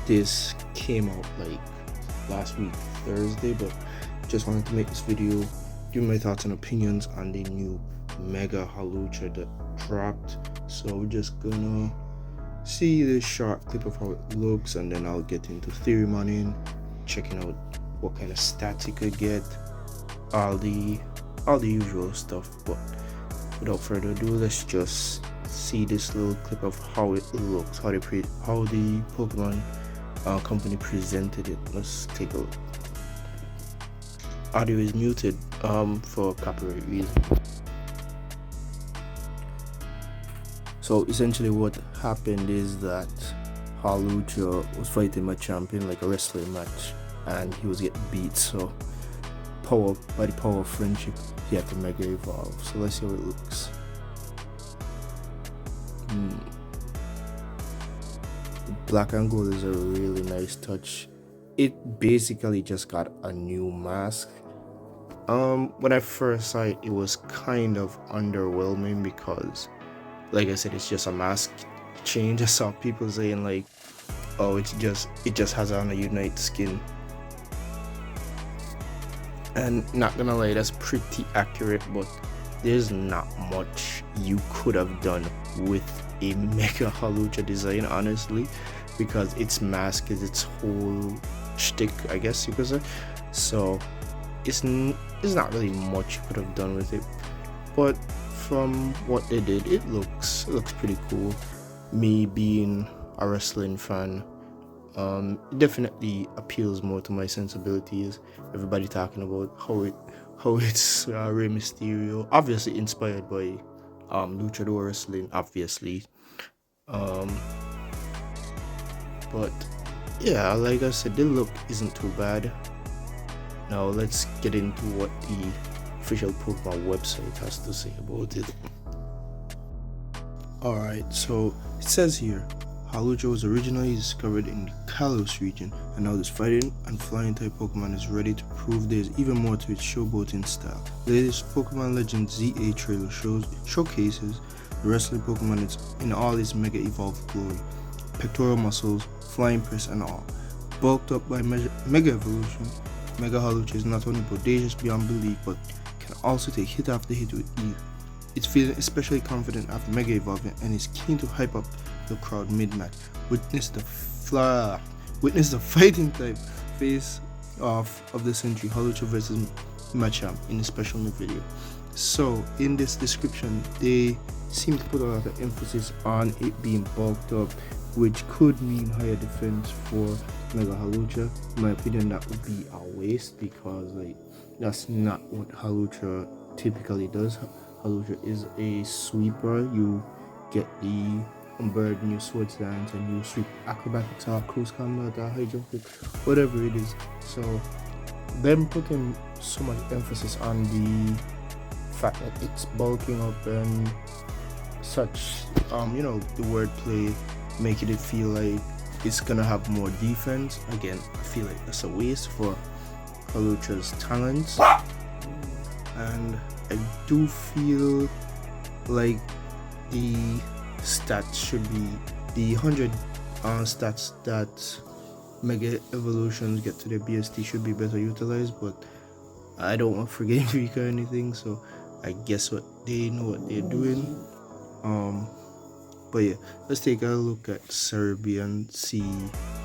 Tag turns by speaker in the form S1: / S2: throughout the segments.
S1: This came out like last week Thursday, but just wanted to make this video, give my thoughts and opinions on the new mega hawlucha that dropped. So we're just gonna see this short clip of how it looks, and then I'll get into theory mining, checking out what kind of stats you could get, all the usual stuff. But without further ado, let's just see this little clip of how it looks, how the Pokemon company presented it. Let's take a look. Audio is muted for copyright reasons. So essentially what happened is that hawlucha was fighting my champion, like a wrestling match, and he was getting beat. So by the power of friendship, he had to mega evolve. So let's see how it looks. Black and gold is a really nice touch. It basically just got a new mask. When I first saw it, it was kind of underwhelming because, like I said, it's just a mask change. I saw people saying like, oh, it just has on a Unite skin. And not gonna lie, that's pretty accurate, but there's not much you could have done with a mega hawlucha design, honestly, because its mask is its whole shtick, I guess you could say. So it's not really much you could have done with it, but from what they did, it looks pretty cool. Me being a wrestling fan, it definitely appeals more to my sensibilities. Everybody talking about how it's Rey Mysterio, obviously inspired by luchador wrestling, obviously. But yeah, like I said, the look isn't too bad. Now let's get into what the official Pokemon website has to say about it. Alright, so it says here, hawlucha was originally discovered in the Kalos region, and now this fighting and flying type Pokemon is ready to prove there's even more to its showboating style. The latest Pokemon Legends ZA trailer showcases the wrestling Pokemon in all its mega evolved glory, pectoral muscles, flying press and all. Bulked up by mega evolution, mega hawlucha is not only bodacious beyond belief, but can also take hit after hit with ease. It's feeling especially confident after mega evolving and is keen to hype up the crowd mid-match. Witness the fighting type face off of the century, hawlucha versus Machamp, in a special new video. So in this description, they seem to put a lot of emphasis on it being bulked up, which could mean higher defense for mega hawlucha. In my opinion, that would be a waste, because like that's not what hawlucha typically does. Hawlucha is a sweeper. You get the bird and you swords dance and you sweep acrobatics or close combat or high jump, whatever it is. So them putting so much emphasis on the fact that it's bulking up and such, the wordplay, making it feel like it's gonna have more defense. Again, I feel like that's a waste for hawlucha's talents, and I do feel like the stats should be the 100 stats that mega evolutions get to their BST should be better utilized, but I don't want for Game Freak or anything, so I guess they know what they're doing. But yeah, let's take a look at Cerebi and see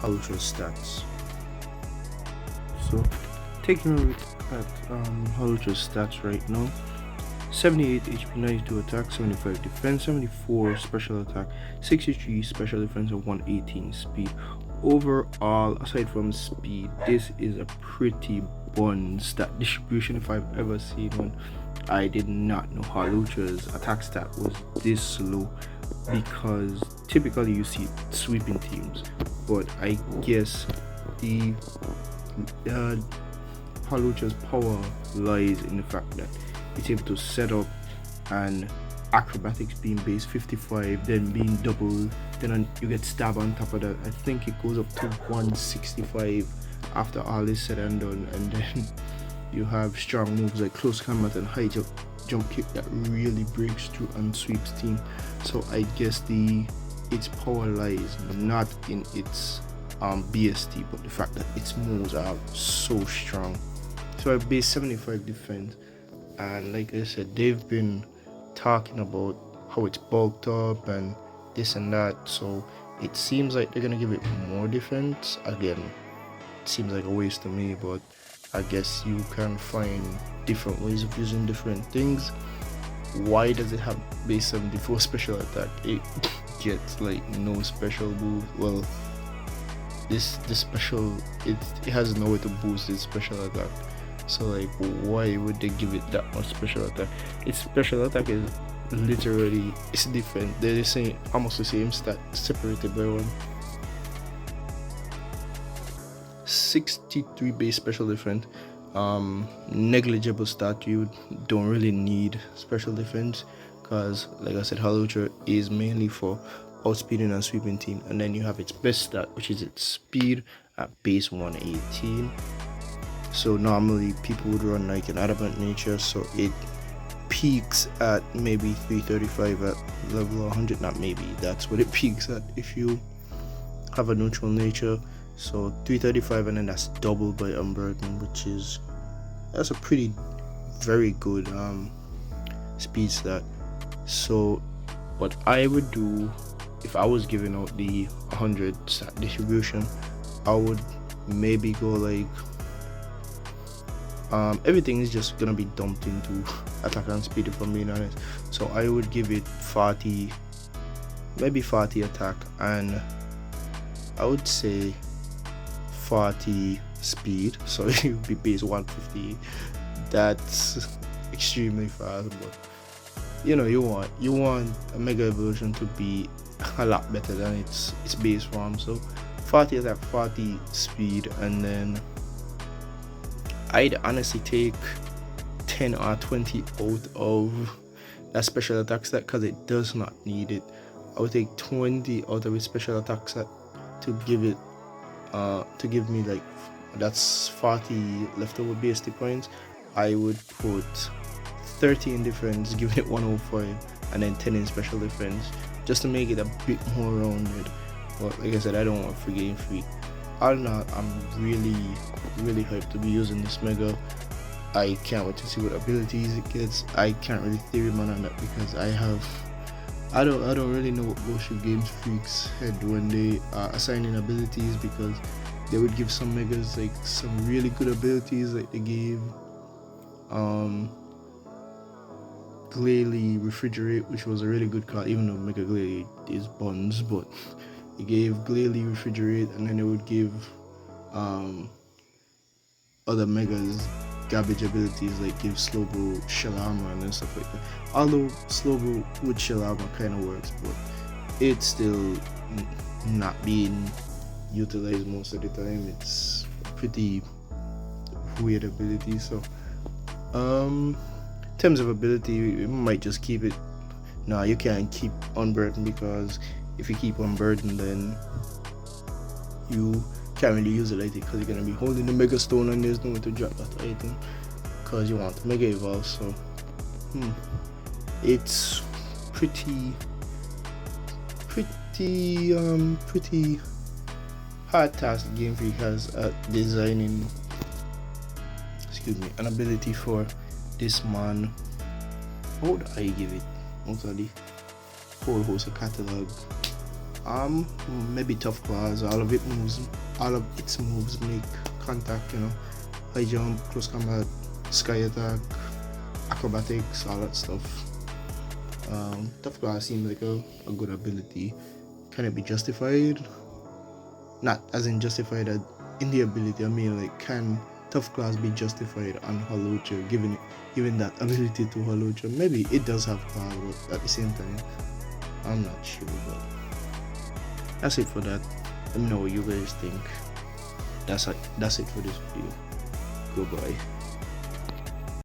S1: hawlucha's stats. So taking a look at hawlucha's stats right now: 78 HP, 92 attack, 75 defense, 74 special attack, 63 special defense, and 118 speed. Overall, aside from speed, this is a pretty bun stat distribution if I've ever seen one. I did not know hawlucha's attack stat was this low, because typically you see sweeping teams, but I guess the hawlucha's power lies in the fact that it's able to set up and acrobatics being base 55, then being doubled, then you get stab on top of that. I think it goes up to 165 after all is said and done, and then you have strong moves like close combat and high jump kick that really breaks through and sweeps team. So I guess its power lies not in its BST, but the fact that its moves are so strong. So I base 75 defense, and like I said, they've been talking about how it's bulked up and this and that, so it seems like they're gonna give it more defense. Again, it seems like a waste to me, but I guess you can find different ways of using different things. Why does it have base 74 special attack? It gets like no special boost. Well, this special, it has no way to boost its special attack. So like, why would they give it that much special attack? Its special attack is literally, it's different. They're the same, almost the same stat, separated by one. 63 base special defense, negligible stat. You don't really need special defense because, like I said, hawlucha is mainly for outspeeding and sweeping team, and then you have its best stat, which is its speed at base 118. So normally people would run like an adamant nature, so it peaks at maybe 335 at level 100. Not maybe, that's what it peaks at if you have a neutral nature. So 335, and then that's doubled by unburden, which is, that's a pretty very good speed stat. So what I would do if I was giving out the 100 stat distribution, I would maybe go like everything is just gonna be dumped into attack and speed, if I'm being honest. So I would give it 40, maybe 40 attack, and I would say 40 speed, so it would be base 150. That's extremely fast, but you know, you want a mega evolution to be a lot better than its base form. So 40 attack, 40 speed, and then I'd honestly take 10 or 20 out of that special attack stat because it does not need it. I would take 20 out of its special attack stat to give it to give me like, that's 40 leftover BST points. I would put 30 in defense, giving it 105, and then 10 in special defense, just to make it a bit more rounded. But like I said, I don't want free game free. All in all, I'm really hyped to be using this mega. I can't wait to see what abilities it gets. I can't really theory man on that because I don't really know what bullshit games freaks head when they are assigning abilities, because they would give some megas like some really good abilities, like they gave Glalie Refrigerate, which was a really good card, even though Mega Glalie is buns, but it gave Glalie Refrigerate, and then they would give other megas garbage abilities, like give Slowbro Shell Armor and stuff like that. Although Slowbro with Shell Armor kind of works, but it's still not being utilized most of the time. It's pretty weird ability. So in terms of ability, we might just keep it. No, you can't keep Unburden, because if you keep Unburden, then you can't really use it like that, because you're gonna be holding the Mega Stone and there's no way to drop that item because you want to Mega Evolve. So it's pretty hard task Game Freak has at designing an ability for this man. What would I give it? Also the whole host of catalog. Maybe Tough Claws. All of its moves make contact, you know, high jump, close combat, sky attack, acrobatics, all that stuff. Tough Claws seems like a good ability. Can it be justified? Not as in justified in the ability, I mean like, can Tough Claws be justified on hawlucha, given that ability to hawlucha? Maybe it does have claws, but at the same time, I'm not sure. But that's it for that. Let me know what you guys think. That's it for this video. Goodbye.